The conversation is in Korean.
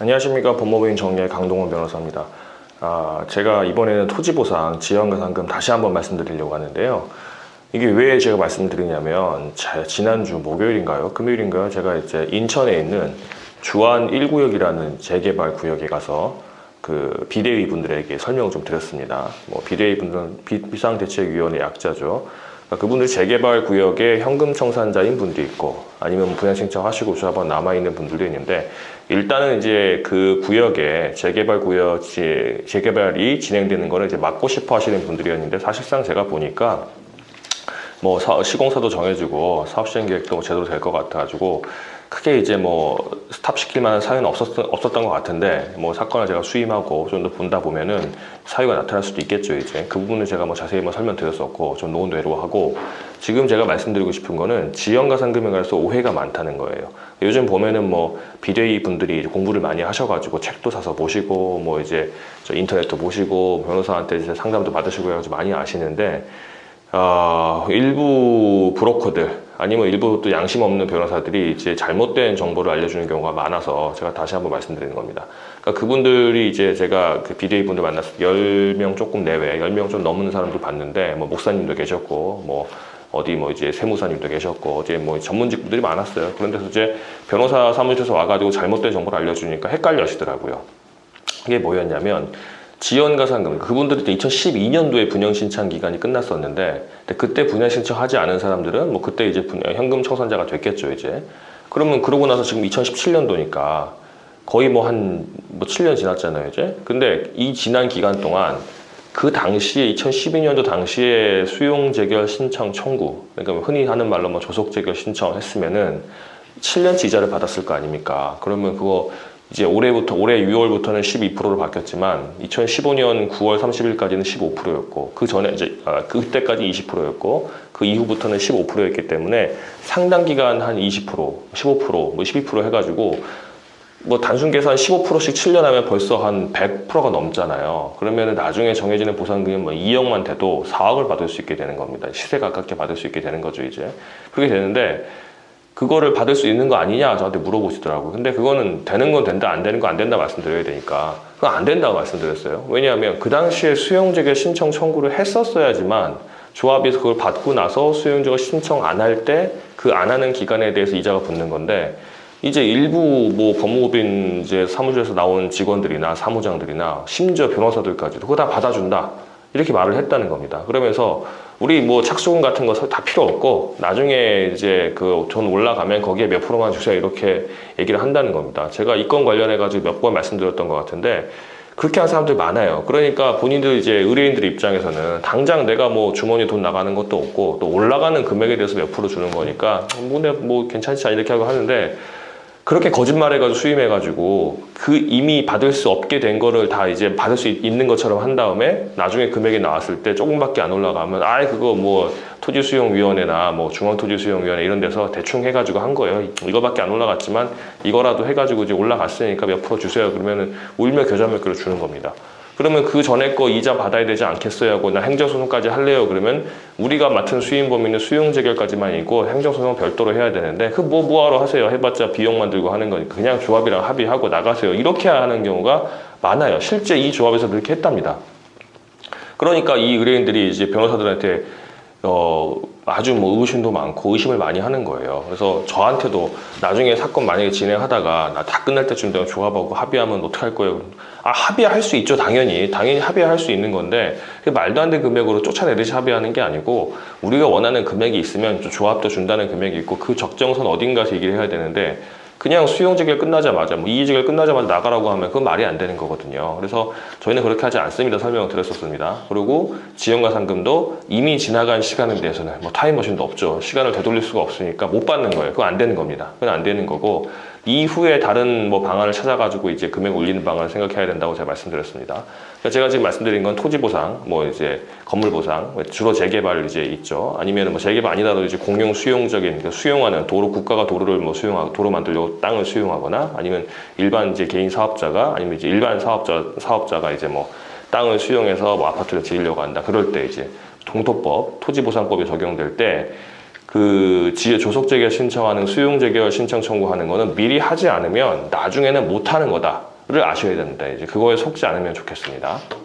안녕하십니까. 법무부인 정리의 강동원 변호사입니다. 제가 이번에는 토지보상, 지연가산금 다시 한번 말씀드리려고 하는데요. 이게 왜 제가 말씀드리냐면 지난주 목요일인가요? 금요일인가요? 제가 이제 인천에 있는 주안 1구역이라는 재개발 구역에 가서 그 비대위 분들에게 설명을 좀 드렸습니다. 비대위 분들은 비상대책위원회 약자죠. 그분들 재개발 구역에 현금 청산자인 분도 있고 아니면 분양 신청하시고 조합원 남아있는 분들도 있는데, 일단은 이제 그 구역에 재개발이 진행되는 거를 이제 막고 싶어 하시는 분들이었는데, 사실상 제가 보니까 시공사도 정해지고 사업 시행 계획도 제대로 될 것 같아가지고 크게 이제 스탑시킬 만한 사유는 없었던 것 같은데, 사건을 제가 수임하고 좀 더 본다 보면은 사유가 나타날 수도 있겠죠. 이제 그 부분은 제가 자세히 설명드렸었고 좀 노원대로 하고, 지금 제가 말씀드리고 싶은 거는 지연가산금에 관해서 오해가 많다는 거예요. 요즘 보면은 비대위 분들이 이제 공부를 많이 하셔가지고 책도 사서 보시고 이제 인터넷도 보시고 변호사한테 이제 상담도 받으시고 해가지고 많이 아시는데, 일부 브로커들 아니면 일부 또 양심 없는 변호사들이 이제 잘못된 정보를 알려주는 경우가 많아서 제가 다시 한번 말씀드리는 겁니다. 그러니까 그분들이 이제 제가 그 비대위 분들 만나서 10명 조금 내외, 10명 좀 넘는 사람도 봤는데, 목사님도 계셨고, 이제 세무사님도 계셨고, 이제 전문직분들이 많았어요. 그런데서 이제 변호사 사무실에서 와가지고 잘못된 정보를 알려주니까 헷갈려 하시더라고요. 이게 뭐였냐면, 지연가산금, 그분들이 2012년도에 분양신청 기간이 끝났었는데, 그때 분양신청하지 않은 사람들은 그때 이제 현금 청산자가 됐겠죠, 이제. 그러면 그러고 나서 지금 2017년도니까 거의 한 7년 지났잖아요, 이제. 근데 이 지난 기간 동안 그 당시에 2012년도 당시에 수용재결 신청 청구, 그러니까 흔히 하는 말로 조속재결 신청했으면은 7년치 이자를 받았을 거 아닙니까? 그러면 그거 이제 올해 6월부터는 12%로 바뀌었지만 2015년 9월 30일까지는 15%였고 그 전에 이제 그때까지 20%였고 그 이후부터는 15%였기 때문에 상당 기간 한 20%, 15%, 12% 해가지고 단순 계산 15%씩 7년 하면 벌써 한 100%가 넘잖아요. 그러면 나중에 정해지는 보상금이 2억만 돼도 4억을 받을 수 있게 되는 겁니다. 시세 가깝게 받을 수 있게 되는 거죠, 이제. 그렇게 되는데, 그거를 받을 수 있는 거 아니냐 저한테 물어보시더라고요. 근데 그거는 되는 건 된다, 안 되는 건 안 된다 말씀드려야 되니까 그건 안 된다고 말씀드렸어요. 왜냐하면 그 당시에 수용재결 신청 청구를 했었어야지만 조합에서 그걸 받고 나서 수용재결 신청 안 할 때 그 안 하는 기간에 대해서 이자가 붙는 건데, 이제 일부 법무법인 이제 사무실에서 나온 직원들이나 사무장들이나 심지어 변호사들까지도 그거 다 받아준다 이렇게 말을 했다는 겁니다. 그러면서 우리 착수금 같은 거 다 필요 없고 나중에 이제 그 돈 올라가면 거기에 몇 프로만 주세요 이렇게 얘기를 한다는 겁니다. 제가 이 건 관련해 가지고 몇 번 말씀드렸던 것 같은데 그렇게 하는 사람들 많아요. 그러니까 본인들 이제 의뢰인들 입장에서는 당장 내가 주머니 돈 나가는 것도 없고 또 올라가는 금액에 대해서 몇 프로 주는 거니까 괜찮지 이렇게 하고 하는데, 그렇게 거짓말해가지고 수임해가지고 그 이미 받을 수 없게 된 거를 다 이제 받을 수 있는 것처럼 한 다음에 나중에 금액이 나왔을 때 조금밖에 안 올라가면 그거 토지수용위원회나 중앙토지수용위원회 이런 데서 대충 해가지고 한 거예요. 이거밖에 안 올라갔지만 이거라도 해가지고 이제 올라갔으니까 몇 프로 주세요. 그러면은 울며 겨자 먹기로 주는 겁니다. 그러면 그 전에 거 이자 받아야 되지 않겠어요 하고 나 행정소송까지 할래요 그러면 우리가 맡은 수임 범위는 수용재결까지만 있고 행정소송 별도로 해야 되는데 뭐하러 하세요, 해봤자 비용만 들고 하는 거니까 그냥 조합이랑 합의하고 나가세요 이렇게 하는 경우가 많아요. 실제 이 조합에서 그렇게 했답니다. 그러니까 이 의뢰인들이 이제 변호사들한테 아주 의구심도 많고 의심을 많이 하는 거예요. 그래서 저한테도 나중에 사건 만약에 진행하다가 나 다 끝날 때쯤 되면 조합하고 합의하면 어떻게 할 거예요? 합의할 수 있죠. 당연히 합의할 수 있는 건데 말도 안 되는 금액으로 쫓아내듯이 합의하는 게 아니고, 우리가 원하는 금액이 있으면 조합도 준다는 금액이 있고 그 적정선 어딘가에서 얘기를 해야 되는데, 그냥 수용재결 끝나자마자 이의재결 끝나자마자 나가라고 하면 그건 말이 안 되는 거거든요. 그래서 저희는 그렇게 하지 않습니다. 설명을 드렸었습니다. 그리고 지연가산금도 이미 지나간 시간에 대해서는 타임머신도 없죠. 시간을 되돌릴 수가 없으니까 못 받는 거예요. 그건 안 되는 겁니다. 그건 안 되는 거고, 이후에 다른 방안을 찾아가지고 이제 금액 올리는 방안을 생각해야 된다고 제가 말씀드렸습니다. 그러니까 제가 지금 말씀드린 건 토지보상, 이제 건물보상, 주로 재개발 이제 있죠. 아니면 재개발 아니라도 이제 공용 수용적인 수용하는 도로, 국가가 도로를 수용하고 도로 만들려고 땅을 수용하거나 아니면 일반 이제 개인 사업자가 아니면 이제 일반 사업자가 이제 땅을 수용해서 아파트를 지으려고 한다. 그럴 때 이제 동토법, 토지보상법이 적용될 때 그 지역 조속재결 신청하는 수용재결 신청 청구하는 거는 미리 하지 않으면 나중에는 못 하는 거다. 아셔야 된다. 이제 그거에 속지 않으면 좋겠습니다.